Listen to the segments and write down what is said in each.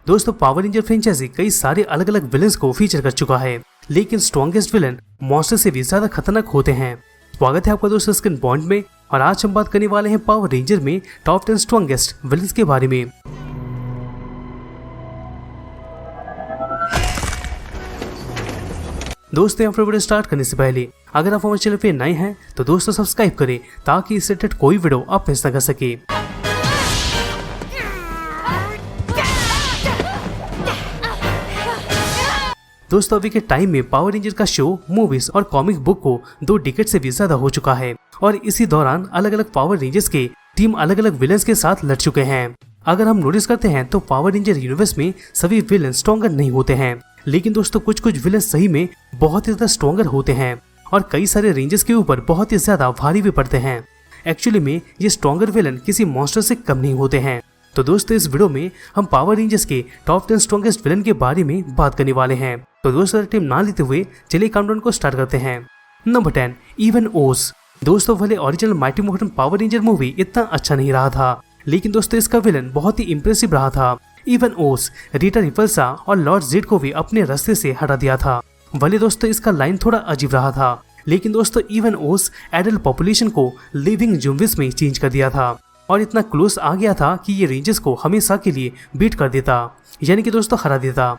दोस्तों power ranger franchise कई सारे अलग अलग विलन्स को फीचर कर चुका है, लेकिन स्ट्रॉन्गेस्ट विलन मॉन्स्टर से भी ज्यादा खतरनाक होते हैं। स्वागत है आपका दोस्तों स्क्रीन पॉइंट में, और आज हम बात करने वाले हैं पावर रेंजर में टॉप 10 स्ट्रॉन्गेस्ट विलन्स के बारे में। दोस्तों यहाँ पर वीडियो स्टार्ट करने से पहले अगर आप हमारे चैनल पे नए हैं तो दोस्तों सब्सक्राइब करें ताकि इससे रिलेटेड कोई वीडियो आप मिस ना कर सके। दोस्तों अभी के टाइम में पावर रेंजर का शो, मूवीज और कॉमिक बुक को 2 डिकेड से भी ज्यादा हो चुका है, और इसी दौरान अलग अलग पावर रेंजर्स के टीम अलग अलग विलन्स के साथ लड़ चुके हैं। अगर हम नोटिस करते हैं तो पावर रेंजर यूनिवर्स में सभी विलन स्ट्रॉन्गर नहीं होते हैं, लेकिन दोस्तों कुछ कुछ विलन सही में बहुत ही ज्यादा स्ट्रॉन्गर होते हैं और कई सारे रेंजर्स के ऊपर बहुत ही ज्यादा भारी भी पड़ते हैं। एक्चुअली में ये स्ट्रॉन्गर विलन किसी मॉन्स्टर से कम नहीं होते हैं। तो दोस्तों इस वीडियो में हम पावर रेंजर्स के टॉप 10 स्ट्रॉन्गेस्ट विलन के बारे में बात करने वाले हैं। तो दोस्तों टाइम ना लेते हुए चलिए काउंटडाउन को स्टार्ट करते हैं। नंबर 10 इवन ओस। दोस्तों भले original mighty Marfan power ranger movie इतना अच्छा नहीं रहा था, लेकिन दोस्तों इसका विलन बहुत ही इंप्रेसिव रहा था। इवन ओस रीटा रिपल्सा और लॉर्ड जेड को भी अपने रास्ते से हटा दिया था। भले दोस्तों इसका लाइन थोड़ा अजीब रहा था, लेकिन दोस्तों इवन ओस एडल्ट पॉपुलेशन को लिविंग ज़ॉम्बीज़ में चेंज कर दिया था और इतना क्लोज आ गया था कि ये रेंजर्स को हमेशा के लिए बीट कर देता, यानी कि दोस्तों हरा देता।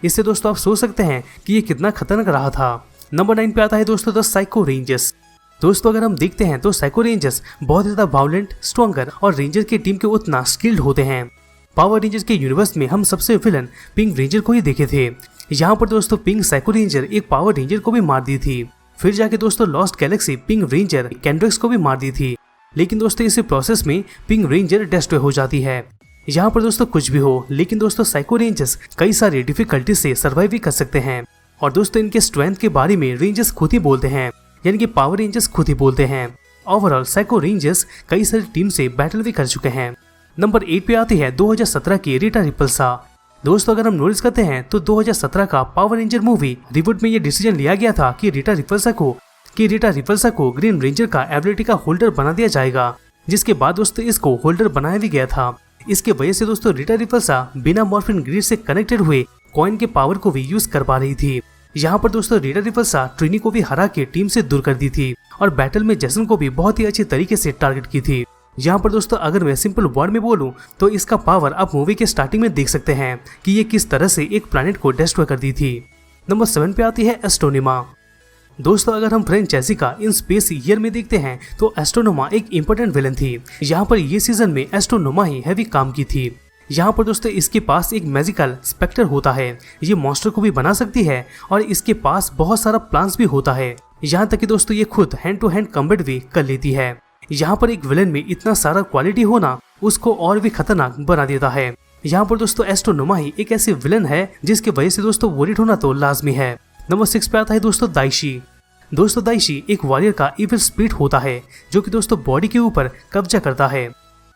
इससे दोस्तों आप सोच सकते हैं कि ये कितना खतरनाक रहा था। नंबर 9 पे आता है दोस्तों द साइको रेंजर्स। दोस्तों अगर हम देखते हैं तो साइको रेंजर्स बहुत ज्यादा वायलेंट, स्ट्रॉन्गर और रेंजर की टीम के उतना स्किल्ड होते हैं। पावर रेंजर्स के यूनिवर्स में हम सबसे विलन पिंक रेंजर को ही देखे थे। यहाँ पर दोस्तों पिंक साइको रेंजर एक पावर रेंजर को भी मार दी थी। फिर जाके दोस्तों लॉस्ट गैलेक्सी पिंक रेंजर कैंड्रेक्स को भी मार दी थी, लेकिन दोस्तों इसी प्रोसेस में पिंक रेंजर डिस्ट्रॉय हो जाती है। यहाँ पर दोस्तों कुछ भी हो, लेकिन दोस्तों साइको रेंजर्स कई सारी डिफिकल्टी से सर्वाइव भी कर सकते हैं, और दोस्तों इनके स्ट्रेंथ के बारे में रेंजर्स खुद ही बोलते हैं, यानी कि पावर रेंजर्स खुद ही बोलते हैं। ओवरऑल साइको रेंजर्स कई सारी टीम से बैटल भी कर चुके हैं। नंबर 8 पे आती है 2017 की रीटा रिपल्सा। दोस्तों अगर हम नोटिस करते हैं तो 2017 का पावर रेंजर मूवी रिबूट में ये डिसीजन लिया गया था कि रीटा रिपल्सा को ग्रीन रेंजर का एबिलिटी का होल्डर बना दिया जाएगा, जिसके बाद दोस्तों इसको होल्डर बनाया भी गया था। इसके वजह से दोस्तों रीटा रिपल्सा बिना मॉर्फिन ग्रिड से कनेक्टेड हुए कॉइन के पावर को भी यूज कर पा रही थी। यहाँ पर दोस्तों रीटा रिपल्सा ट्रिनी को भी हरा के टीम से दूर कर दी थी और बैटल में जैसन को भी बहुत ही अच्छी तरीके से टारगेट की थी। यहाँ पर दोस्तों अगर मैं सिंपल वर्ड में बोलूं तो इसका पावर आप मूवी के स्टार्टिंग में देख सकते हैं कि ये किस तरह से एक प्लैनेट को डिस्ट्रॉय कर दी थी। नंबर 7 पे आती है एस्ट्रोनोमा। दोस्तों अगर हम फ्रेंचाइजी का इन स्पेस ईयर में देखते हैं तो एस्ट्रोनोमा एक इम्पोर्टेंट विलन थी। यहाँ पर ये सीजन में एस्ट्रोनोमा ही हैवी काम की थी। यहाँ पर दोस्तों इसके पास एक मैजिकल स्पेक्टर होता है, ये मॉन्स्टर को भी बना सकती है और इसके पास बहुत सारा प्लान्स भी होता है। यहाँ तक कि दोस्तों ये खुद हैंड टू हैंड कॉम्बैट भी कर लेती है। यहाँ पर एक विलन में इतना सारा क्वालिटी होना उसको और भी खतरनाक बना देता है। यहाँ पर दोस्तों एस्ट्रोनोमा ही एक ऐसी विलन है जिसकी वजह से दोस्तों वॉरियर होना तो लाजमी है। नंबर 6 पे आता है दोस्तों दाइशी। दोस्तों दाइशी एक वॉरियर का इविल स्पिरिट होता है जो कि दोस्तों बॉडी के ऊपर कब्जा करता है।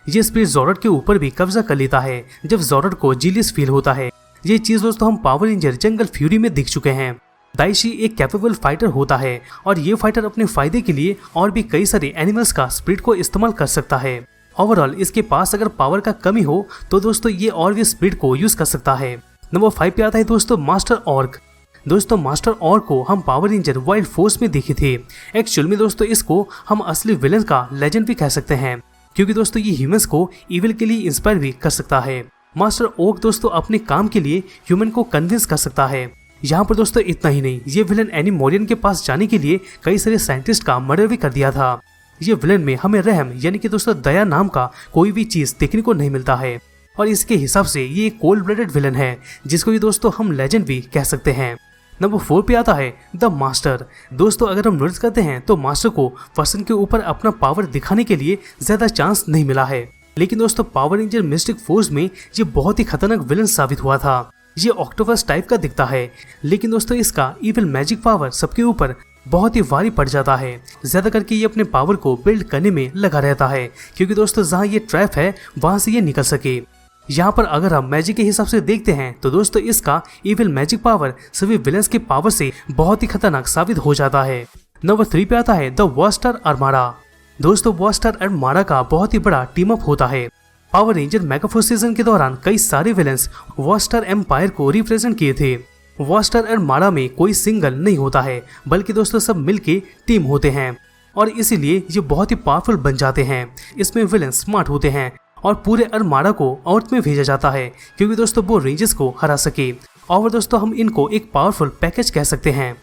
ये स्पिरिट ज़ोरड के ऊपर भी कब्जा कर लेता है जब ज़ोरड को जीलियस फील होता है। ये चीज दोस्तों हम पावर रेंजर जंगल फ्यूरी में देख चुके हैं। दाइशी एक कैपेबल फाइटर होता है और ये फाइटर अपने फायदे के लिए और भी कई सारे एनिमल्स का स्पिरिट को इस्तेमाल कर सकता है। ओवरऑल इसके पास अगर पावर का कमी हो तो दोस्तों ये और भी स्पिरिट को यूज कर सकता है। नंबर 5 पे आता है दोस्तों मास्टर ऑर्क। दोस्तों मास्टर ऑर्क को हम पावर रेंजर वाइल्ड फोर्स में देखे थे। एक्चुअल में दोस्तों इसको हम असली विलन का लेजेंड भी कह सकते हैं, क्योंकि दोस्तों ये ह्यूमंस को इविल के लिए इंस्पायर भी कर सकता है। मास्टर ऑर्क दोस्तों अपने काम के लिए ह्यूमन को कन्विंस कर सकता है। यहाँ पर दोस्तों इतना ही नहीं, ये विलन एनिमोरियन के पास जाने के लिए कई सारे साइंटिस्ट का मर्डर भी कर दिया था। ये विलन में हमें रहम यानी कि दोस्तों दया नाम का कोई भी चीज देखने को नहीं मिलता है, और इसके हिसाब से ये एक कोल्ड ब्लडेड विलन है जिसको ये दोस्तों हम लेजेंड भी कह सकते हैं। नंबर 4 पे आता है द मास्टर। दोस्तों अगर हम नोटिस करते हैं तो मास्टर को पर्सन के ऊपर अपना पावर दिखाने के लिए ज्यादा चांस नहीं मिला है, लेकिन दोस्तों पावर रेंजर मिस्टिक फोर्स में ये बहुत ही खतरनाक विलन साबित हुआ था। ये ऑक्टोपस टाइप का दिखता है, लेकिन दोस्तों इसका इविल मैजिक पावर सबके ऊपर बहुत ही भारी पड़ जाता है। ज्यादा करके ये अपने पावर को बिल्ड करने में लगा रहता है, क्योंकि दोस्तों जहाँ ये ट्रैप है वहां से ये निकल सके। यहाँ पर अगर हम मैजिक के हिसाब से देखते हैं तो दोस्तों इसका इविल मैजिक पावर सभी विलन्स के पावर से बहुत ही खतरनाक साबित हो जाता है। नंबर 3 पे आता है द वॉस्टर आर्माडा। दोस्तों वॉस्टर आर्माडा का बहुत ही बड़ा टीम अप होता है। पावर रेंजर मेगाफोर्स सीजन के दौरान कई सारे विलेंस वॉस्टर एम्पायर को रिप्रेजेंट किए थे। वॉस्टर आर्माडा में कोई सिंगल नहीं होता है, बल्कि दोस्तों सब मिलके टीम होते हैं और इसीलिए ये बहुत ही पावरफुल बन जाते हैं। इसमें विलेन स्मार्ट होते हैं और पूरे आर्माडा को अर्थ में भेजा जाता है क्योंकि दोस्तों वो रेंजर्स को हरा सके। और दोस्तों हम इनको एक पावरफुल पैकेज कह सकते हैं।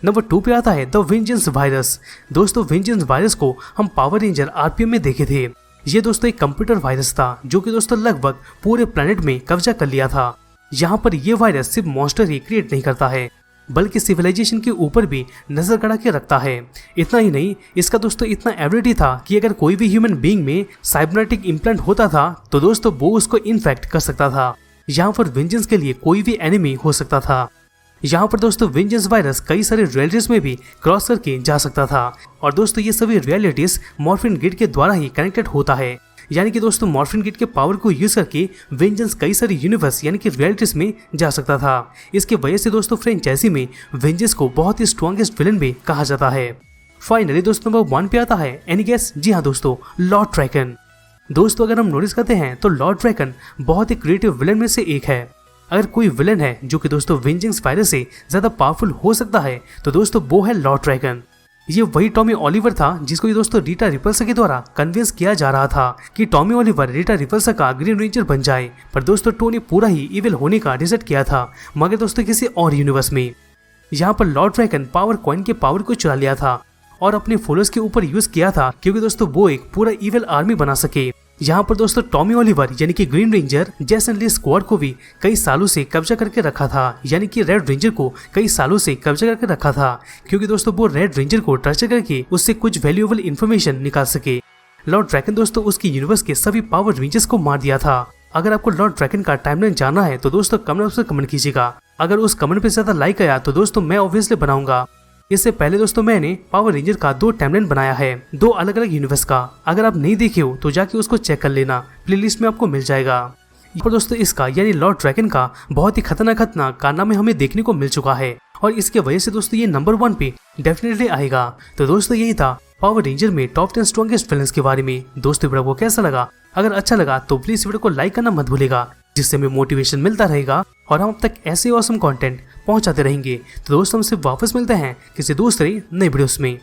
नंबर 2 पे आता है द वेंजेंस वायरस। दोस्तों वेंजेंस वायरस को हम पावर रेंजर आरपीएम में देखे थे। ये दोस्तों एक कंप्यूटर वायरस था जो कि दोस्तों लगभग पूरे प्लेनेट में कब्जा कर लिया था। यहाँ पर ये वायरस सिर्फ मॉन्स्टर ही क्रिएट नहीं करता है, बल्कि सिविलाइजेशन के ऊपर भी नजर गड़ा के रखता है। इतना ही नहीं, इसका दोस्तों इतना एबिलिटी था कि अगर कोई भी ह्यूमन बीइंग में साइबरनेटिक इम्प्लांट होता था तो दोस्तों वो उसको इन्फेक्ट कर सकता था। यहाँ पर वेंजेंस के लिए कोई भी एनिमी हो सकता था। यहाँ पर दोस्तों वेंजेंस वायरस कई सारे रियलिटीज में भी क्रॉस करके जा सकता था और दोस्तों ये सभी रियलिटीज मॉर्फिन गिड के द्वारा ही कनेक्टेड होता है। यानी कि दोस्तों मॉर्फिन गिड के पावर को यूज करके वेंजेंस कई सारी यूनिवर्स यानी कि रियलिटीज में जा सकता था। इसकी वजह से दोस्तों फ्रेंचाइजी में वेंजेंस को बहुत ही स्ट्रॉन्गेस्ट विलन भी कहा जाता है। फाइनली दोस्तों नंबर 1 पे आता है एनी गेस? जी हाँ दोस्तों, लॉर्ड ड्रैगन। दोस्तों अगर हम नोटिस करते हैं तो लॉर्ड ड्रैगन बहुत ही क्रिएटिव विलन में से एक है। अगर कोई विलन है जो कि दोस्तों वेंजेंस वायरस से ज्यादा पावरफुल हो सकता है तो दोस्तों वो है लॉर्ड ड्रैगन। ये वही टॉमी ओलिवर था जिसको ये दोस्तों रीटा रिपल्सर के द्वारा कन्विंस किया जा रहा था कि टॉमी ओलिवर रीटा रिपल्सर का ग्रीन रेंजर बन जाए, पर दोस्तों टोनी पूरा ही इविल होने का डिसाइड किया था, मगर दोस्तों किसी और यूनिवर्स में। यहाँ पर लॉर्ड ड्रैगन पावर कॉइन के पावर को चुरा लिया था और अपने फॉलोअर्स के ऊपर यूज किया था क्योंकि दोस्तों वो एक पूरा इविल आर्मी बना सके। यहाँ पर दोस्तों टॉमी ओलिवर यानी कि ग्रीन रेंजर जेसन ली स्क्वाड को भी कई सालों से कब्जा करके रखा था, यानी कि रेड रेंजर को कई सालों से कब्जा करके रखा था क्योंकि दोस्तों वो रेड रेंजर को टर्चर करके उससे कुछ वैल्यूएबल इन्फॉर्मेशन निकाल सके। लॉर्ड ड्रैगन दोस्तों उसकी यूनिवर्स के सभी पावर रेंजर्स को मार दिया था। अगर आपको लॉर्ड ड्रैगन का टाइमलाइन जानना है तो दोस्तों कमेंट बॉक्स में कमेंट कीजिएगा। अगर उस कमेंट पे ज्यादा लाइक आया तो दोस्तों मैं ऑब्वियसली बनाऊंगा। इससे पहले दोस्तों मैंने पावर रेंजर का 2 टाइमलाइन बनाया है, 2 अलग अलग यूनिवर्स का। अगर आप नहीं देखे हो तो जाके उसको चेक कर लेना, प्लेलिस्ट में आपको मिल जाएगा। पर दोस्तों इसका यानी लॉर्ड ड्रैगन का बहुत ही खतरनाक कारनामे हमें देखने को मिल चुका है और इसके वजह से दोस्तों ये नंबर 1 पे डेफिनेटली आएगा। तो दोस्तों यही था पावर रेंजर में टॉप 10 स्ट्रॉन्गेस्ट विलेंस के बारे में। दोस्तों वीडियो को कैसा लगा? अगर अच्छा लगा तो प्लीज वीडियो को लाइक करना मत भूलेगा, जिससे हमें मोटिवेशन मिलता रहेगा और हम अब तक ऐसे ऑसम कंटेंट पहुंचाते रहेंगे। तो दोस्तों हमसे वापस मिलते हैं किसी दूसरे नए वीडियोस में।